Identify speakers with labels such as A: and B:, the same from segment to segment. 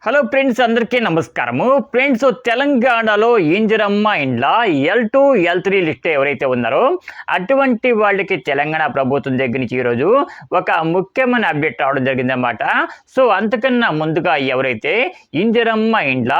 A: Hello friends, అందరికీ నమస్కారము. Friends, తెలంగాణలో ఇందిరమ్మ ఇండ్ల L2, L3 లిస్ట్ ఎవరైతే ఉన్నారో అటువంటి వాళ్ళకి తెలంగాణ ప్రభుత్వం దగ్గర నుంచి ఈరోజు ఒక ముఖ్యమైన అప్డేట్ రావడం జరిగిందన్నమాట. సో అంతకన్నా ముందుగా ఎవరైతే ఇందిరమ్మ ఇండ్ల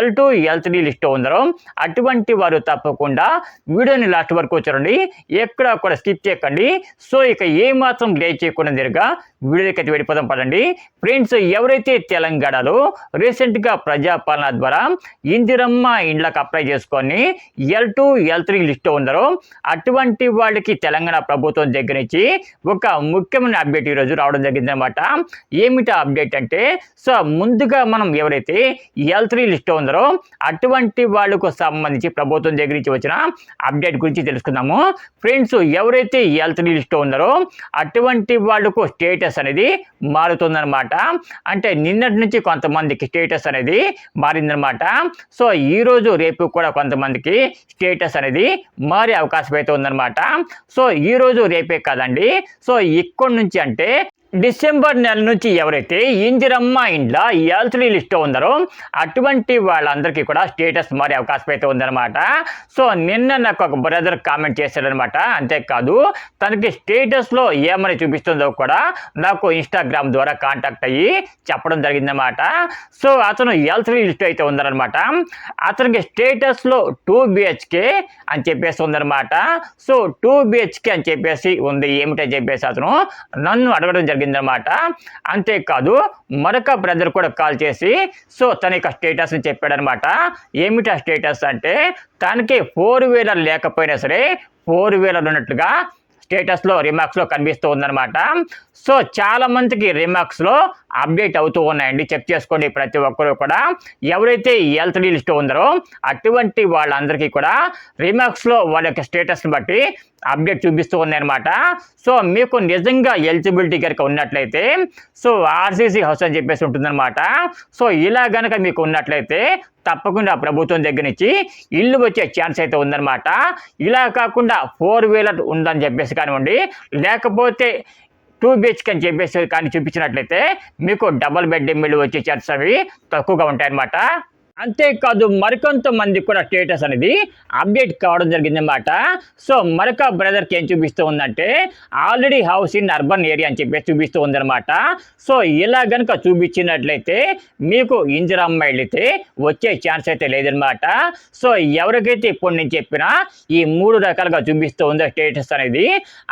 A: L2, L3 లిస్ట్ ఉన్నారో అటువంటి వారు తప్పకుండా వీడియోని లాస్ట్ వరకు చూడండి, ఎక్కడ కూడా స్కిప్ చేయకండి. సో ఇక ఏ మాత్రం లేట్ చేయకుండా జరిగా వీడియోకి అయితే వెళ్ళిపోదాం పదండి. ఫ్రెండ్స్, ఎవరైతే తెలంగాణలో రీసెంట్గా ప్రజాపాలన ద్వారా ఇందిరమ్మ ఇండ్లకు అప్లై చేసుకొని L2, L3 లిస్ట్ ఉన్నారో అటువంటి వాళ్ళకి తెలంగాణ ప్రభుత్వం దగ్గర నుంచి ఒక ముఖ్యమైన అప్డేట్ ఈరోజు రావడం జరిగిందనమాట. ఏమిటా అప్డేట్ అంటే, సో ముందుగా మనం ఎవరైతే L3 లిస్ట్ ఉన్నారో అటువంటి వాళ్ళకు సంబంధించి ప్రభుత్వం దగ్గర నుంచి వచ్చిన అప్డేట్ గురించి తెలుసుకుందాము. ఫ్రెండ్స్, ఎవరైతే L3 లిస్ట్ ఉన్నారో అటువంటి వాళ్ళకు స్టేటస్ అనేది మారుతుందన్నమాట. అంటే నిన్నటి నుంచి కొంతమందికి స్టేటస్ అనేది మారిందనమాట. సో ఈరోజు రేపు కూడా కొంతమందికి స్టేటస్ అనేది మారే అవకాశం అయితే ఉందన్నమాట. సో ఈరోజు రేపే కాదండి, సో ఇక్కడి నుంచి అంటే డిసెంబర్ నెల నుంచి ఎవరైతే ఇందిరమ్మ ఇండ్ల L3 లిస్ట్ ఉన్నారో అటువంటి వాళ్ళందరికీ కూడా స్టేటస్ మారే అవకాశం అయితే ఉందన్నమాట. సో నిన్న నాకు ఒక బ్రదర్ కామెంట్ చేశాడనమాట. అంతేకాదు తనకి స్టేటస్లో ఏమని చూపిస్తుందో కూడా నాకు ఇన్స్టాగ్రామ్ ద్వారా కాంటాక్ట్ అయ్యి చెప్పడం జరిగిందన్నమాట. సో అతను L3 లిస్ట్ అయితే ఉందన్నమాట. అతనికి స్టేటస్లో 2 BHK అని చెప్పేసి ఉందన్నమాట. సో 2 BHK అని చెప్పేసి ఉంది. ఏమిటని చెప్పేసి అతను నన్ను అడగడం జరిగింది అన్నమాట. అంతేకాదు మరొక బ్రదర్ కూడా కాల్ చేసి సో తన యొక్క స్టేటస్ని చెప్పాడనమాట. ఏమిటా స్టేటస్ అంటే, తనకి 4 వీలర్ లేకపోయినా సరే 4 వీలర్ ఉన్నట్లుగా స్టేటస్లో రిమార్క్స్లో కనిపిస్తూ ఉందన్నమాట. సో చాలా మందికి రిమార్క్స్లో అప్డేట్ అవుతూ ఉన్నాయండి, చెక్ చేసుకోండి ప్రతి ఒక్కరూ కూడా. ఎవరైతే L3 లిస్ట్ ఉందరో అటువంటి వాళ్ళందరికీ కూడా రిమార్క్స్లో వాళ్ళ యొక్క స్టేటస్ని బట్టి అప్డేట్ చూపిస్తూ ఉన్నాయన్నమాట. సో మీకు నిజంగా ఎలిజిబిలిటీ కనుక ఉన్నట్లయితే సో RCC హౌస్ అని చెప్పేసి ఉంటుందన్నమాట. సో ఇలా కనుక మీకు ఉన్నట్లయితే తప్పకుండా ప్రభుత్వం దగ్గర నుంచి ఇల్లు వచ్చే ఛాన్స్ అయితే ఉందన్నమాట. ఇలా కాకుండా 4 వీలర్ ఉందని చెప్పేసి కానివ్వండి, లేకపోతే 2 BHK అని చెప్పేసి కానీ చూపించినట్లయితే మీకు డబుల్ బెడ్రూమ్ ఇల్లు వచ్చే ఛాన్స్ అవి తక్కువగా ఉంటాయన్నమాట. అంతేకాదు మరికొంతమంది కూడా స్టేటస్ అనేది అప్డేట్ కావడం జరిగిందన్నమాట. సో మరొక బ్రదర్కి ఏం చూపిస్తూ ఉందంటే, already house in urban area అని చెప్పేసి చూపిస్తూ ఉందన్నమాట. సో ఇలా కనుక చూపించినట్లయితే మీకు ఇందిరమ్మ వెళితే వచ్చే ఛాన్స్ అయితే లేదనమాట. సో ఎవరికైతే ఇప్పుడు నేను చెప్పినా ఈ 3 రకాలుగా చూపిస్తూ ఉందో స్టేటస్ అనేది,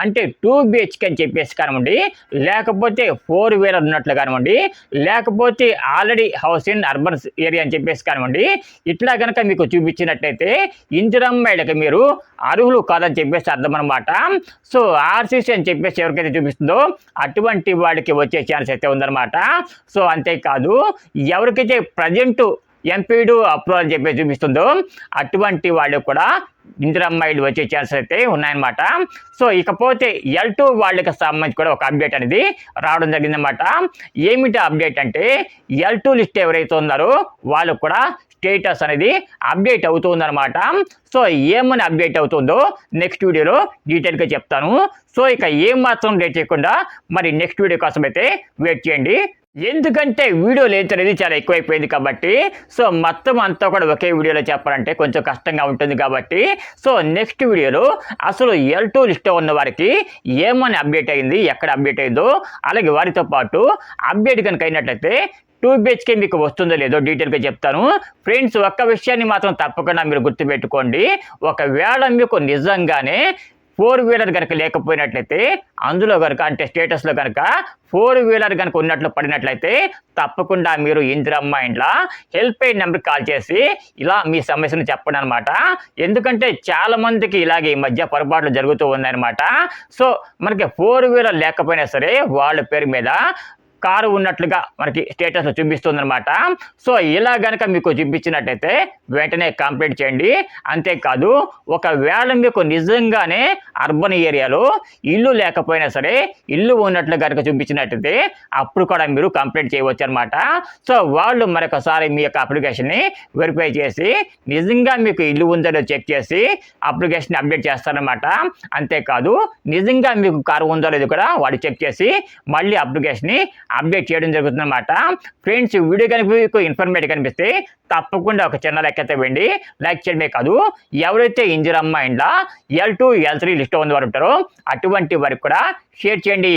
A: అంటే 2 BHK అని చెప్పేసి కానివ్వండి, లేకపోతే 4 వీలర్ ఉన్నట్లు కానివ్వండి, లేకపోతే already house in urban area అని చెప్పేసి కానివ్వండి, ఇట్లా కనుక మీకు చూపించినట్లయితే ఇందిరమ్మ ఇళ్ళకి మీరు అర్హులు కాదని చెప్పేసి అర్థం అనమాట. సో RCC అని చెప్పేసి ఎవరికైతే చూపిస్తుందో అటువంటి వాడికి వచ్చే ఛాన్స్ అయితే ఉందన్నమాట. సో అంతేకాదు ఎవరికైతే ప్రజెంట్ ఎంపీడు అప్రూవల్ అని చెప్పేసి చూపిస్తుందో అటువంటి వాళ్ళు కూడా ఇందిరమ్మ ఇల్లు వచ్చే ఛాన్స్ అయితే ఉన్నాయన్నమాట. సో ఇకపోతే L2 వాళ్ళకి సంబంధించి కూడా ఒక అప్డేట్ అనేది రావడం జరిగిందన్నమాట. ఏమిటి అప్డేట్ అంటే, L2 లిస్ట్ ఎవరైతే ఉన్నారో వాళ్ళు కూడా స్టేటస్ అనేది అప్డేట్ అవుతుందన్నమాట. సో ఏమని అప్డేట్ అవుతుందో నెక్స్ట్ వీడియోలో డీటెయిల్గా చెప్తాను. సో ఇక ఏం మాత్రం లేట్ చేయకుండా మరి నెక్స్ట్ వీడియో కోసం అయితే వెయిట్ చేయండి. ఎందుకంటే వీడియో లెంత్ అనేది చాలా ఎక్కువైపోయింది కాబట్టి, సో మొత్తం అంతా కూడా ఒకే వీడియోలో చెప్పాలంటే కొంచెం కష్టంగా ఉంటుంది కాబట్టి, సో నెక్స్ట్ వీడియోలో అసలు L2 లిస్ట్ ఉన్న వారికి ఏమని అప్డేట్ అయింది, ఎక్కడ అప్డేట్ అయిందో, అలాగే వారితో పాటు అప్డేట్ కనుక అయినట్లయితే 2 BHK మీకు వస్తుందో లేదో డీటెయిల్గా చెప్తాను. ఫ్రెండ్స్, ఒక్క విషయాన్ని మాత్రం తప్పకుండా మీరు గుర్తుపెట్టుకోండి. ఒకవేళ మీకు నిజంగానే 4 వీలర్ కనుక లేకపోయినట్లయితే, అందులో కనుక అంటే స్టేటస్లో కనుక 4 వీలర్ కనుక ఉన్నట్లు పడినట్లయితే తప్పకుండా మీరు ఇందిరమ్మ ఇండ్ల హెల్ప్ లైన్ నెంబర్కి కాల్ చేసి ఇలా మీ సమస్యను చెప్పండి అనమాట. ఎందుకంటే చాలా మందికి ఇలాగే ఈ మధ్య పొరపాట్లు జరుగుతూ ఉన్నాయన్నమాట. సో మనకి 4 వీలర్ లేకపోయినా సరే వాళ్ళ పేరు మీద కారు ఉన్నట్లుగా మనకి స్టేటస్లో చూపిస్తుందన్నమాట. సో ఇలా కనుక మీకు చూపించినట్టయితే వెంటనే కంప్లీట్ చేయండి. అంతేకాదు ఒకవేళ మీకు నిజంగానే అర్బన్ ఏరియాలో ఇల్లు లేకపోయినా సరే ఇల్లు ఉన్నట్లు కనుక చూపించినట్టయితే అప్పుడు కూడా మీరు కంప్లీట్ చేయవచ్చు అనమాట. సో వాళ్ళు మరొకసారి మీ యొక్క అప్లికేషన్ని వెరిఫై చేసి నిజంగా మీకు ఇల్లు ఉందో చెక్ చేసి అప్లికేషన్ అప్డేట్ చేస్తారనమాట. అంతేకాదు నిజంగా మీకు కారు ఉందో లేదో కూడా వాళ్ళు చెక్ చేసి మళ్ళీ అప్లికేషన్ని అప్డేట్ చేయడం జరుగుతుందన్నమాట. ఫ్రెండ్స్, వీడియో కనుక మీకు ఇన్ఫర్మేటివ్ కనిపిస్తే తప్పకుండా ఒక చిన్న లైక్ అయితే ఇవ్వండి. లైక్ చేయడమే కాదు, ఎవరైతే ఇందిరమ్మ ఇండ్ల L2, L3 లిస్ట్లో ఉన్న వారు ఉంటారో అటువంటి వారికి కూడా షేర్ చేయండి.